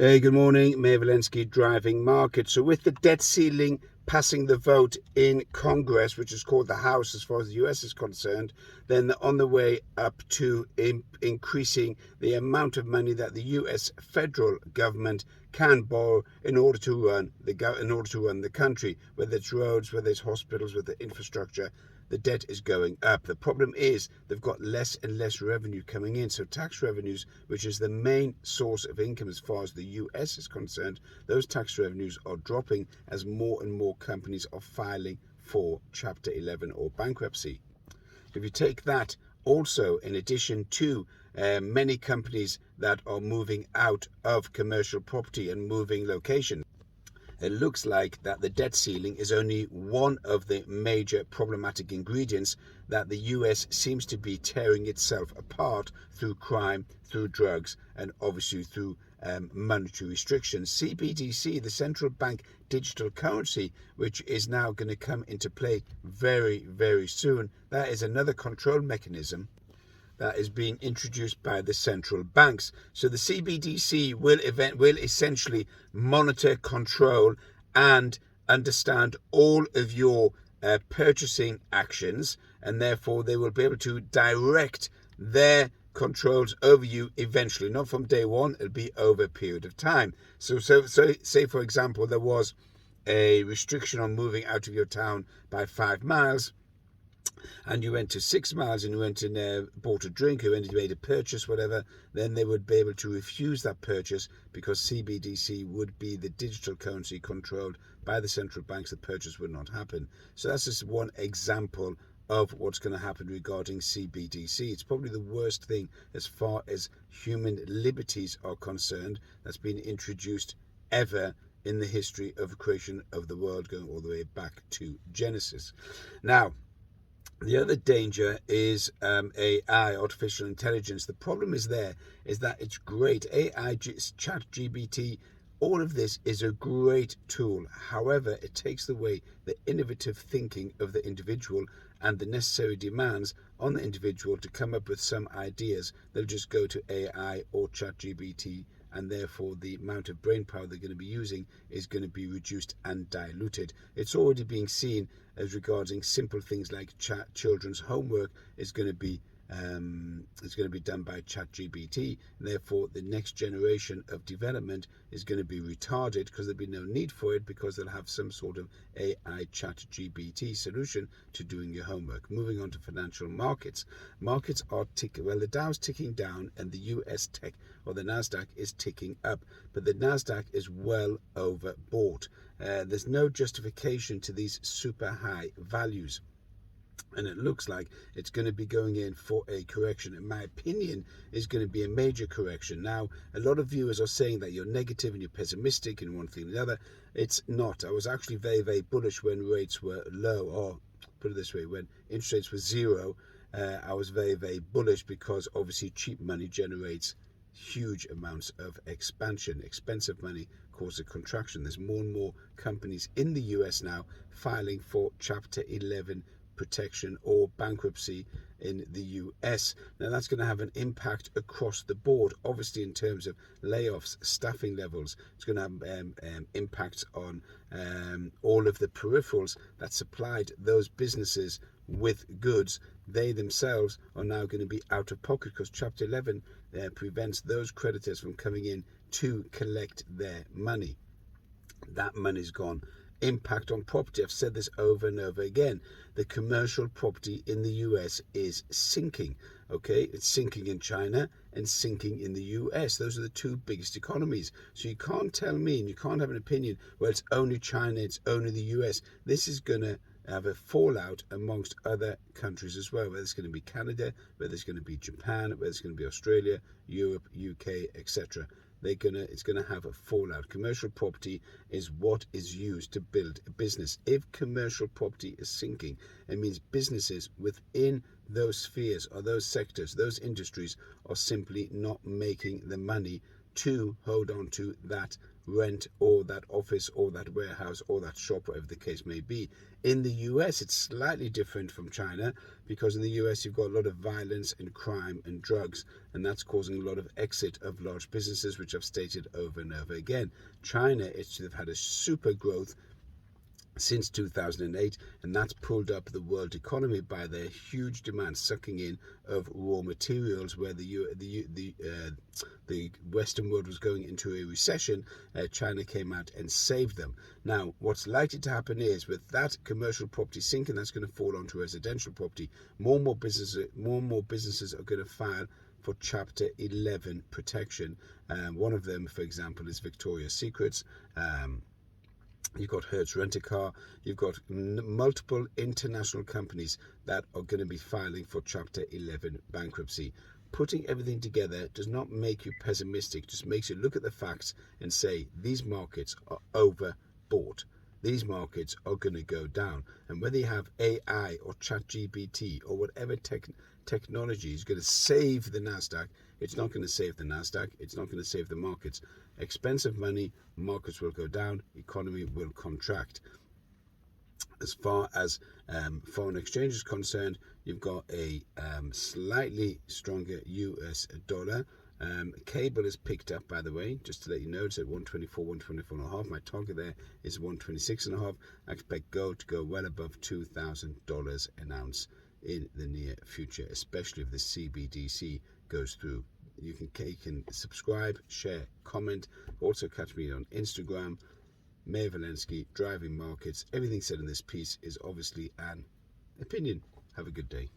Hey, good morning. Mayor Walensky driving market. So with the debt ceiling passing the vote in Congress, which is called the House as far as the US is concerned, then they're on the way up to increasing the amount of money that the US federal government can borrow in order to run the country, whether it's roads, whether it's hospitals, whether it's infrastructure. The debt is going up. The problem is they've got less and less revenue coming in. So tax revenues, which is the main source of income as far as the US is concerned, those tax revenues are dropping as more and more companies are filing for Chapter 11 or bankruptcy. If you take that also in addition to many companies that are moving out of commercial property and moving location, it looks like that the debt ceiling is only one of the major problematic ingredients that the US seems to be tearing itself apart through crime, through drugs, and obviously through monetary restrictions. CBDC, the central bank digital currency, which is now going to come into play very, very soon, that is another control mechanism that is being introduced by the central banks. So the CBDC will essentially monitor, control, and understand all of your purchasing actions, and therefore they will be able to direct their controls over you eventually, not from day one. It'll be over a period of time. So say for example there was a restriction on moving out of your town by 5 miles, and you went to 6 miles and you went and bought a drink, or you made a purchase, whatever, then they would be able to refuse that purchase because CBDC would be the digital currency controlled by the central banks. The purchase would not happen. So that's just one example of what's going to happen regarding CBDC. It's probably the worst thing as far as human liberties are concerned that's been introduced ever in the history of creation of the world, going all the way back to Genesis. Now, the other danger is AI, artificial intelligence. The problem is that it's great. AI, ChatGPT, all of this is a great tool. However, it takes away the innovative thinking of the individual and the necessary demands on the individual to come up with some ideas. They'll just go to AI or ChatGPT, and therefore the amount of brain power they're going to be using is going to be reduced and diluted. It's already being seen as regarding simple things like children's homework is going to be done by ChatGPT, and therefore the next generation of development is going to be retarded because there'll be no need for it, because they'll have some sort of AI ChatGPT solution to doing your homework. Moving on to financial markets. Markets are ticking. Well, the Dow's ticking down and the US tech, or the Nasdaq, is ticking up, but the Nasdaq is well overbought. There's no justification to these super high values, and it looks like it's going to be going in for a correction. In my opinion, is going to be a major correction. Now, a lot of viewers are saying that you're negative and you're pessimistic and one thing and the other. It's not. I was actually very, very bullish when rates were low, or put it this way, when interest rates were zero. I was very, very bullish because obviously cheap money generates huge amounts of expansion. Expensive money causes a contraction. There's more and more companies in the US now filing for Chapter 11 protection or bankruptcy in the US. Now that's going to have an impact across the board, obviously in terms of layoffs, staffing levels. It's going to have impacts on all of the peripherals that supplied those businesses with goods. They themselves are now going to be out of pocket because Chapter 11 prevents those creditors from coming in to collect their money. That money's gone. Impact on property. I've said this over and over again. The commercial property in the US is sinking. Okay, it's sinking in China and sinking in the US. Those are the two biggest economies. So you can't tell me, and you can't have an opinion, well, it's only China, it's only the US. This is going to have a fallout amongst other countries as well, whether it's going to be Canada, whether it's going to be Japan, whether it's going to be Australia, Europe, UK, etc. It's going to have a fallout. Commercial property is what is used to build a business. If commercial property is sinking, it means businesses within those spheres or those sectors, those industries, are simply not making the money to hold on to that rent or that office or that warehouse or that shop, whatever the case may be. In the US, it's slightly different from China, because in the US you've got a lot of violence and crime and drugs, and that's causing a lot of exit of large businesses, which I've stated over and over again. China, they've had a super growth since 2008, and that's pulled up the world economy by their huge demand, sucking in of raw materials, where the Western world was going into a recession. China came out and saved them. Now, what's likely to happen is, with that commercial property sinking, that's going to fall onto residential property. More and more businesses are going to file for Chapter 11 protection. One of them, for example, is Victoria's Secrets. You've got Hertz Rent-A-Car. You've got multiple international companies that are going to be filing for Chapter 11 bankruptcy. Putting everything together does not make you pessimistic, just makes you look at the facts and say these markets are overbought. These markets are going to go down. And whether you have AI or ChatGPT or whatever technology is going to save the Nasdaq, it's not going to save the Nasdaq. It's not going to save the markets. Expensive money, markets will go down, economy will contract. As far as foreign exchange is concerned, you've got a slightly stronger US dollar. Cable is picked up, by the way, just to let you know. It's at 124, 124.5. My target there is 126.5. I expect gold to go well above $2,000 an ounce in the near future, especially if the CBDC goes through. You can subscribe, share, comment. Also catch me on Instagram, Mayor Valensky, Driving Markets. Everything said in this piece is obviously an opinion. Have a good day.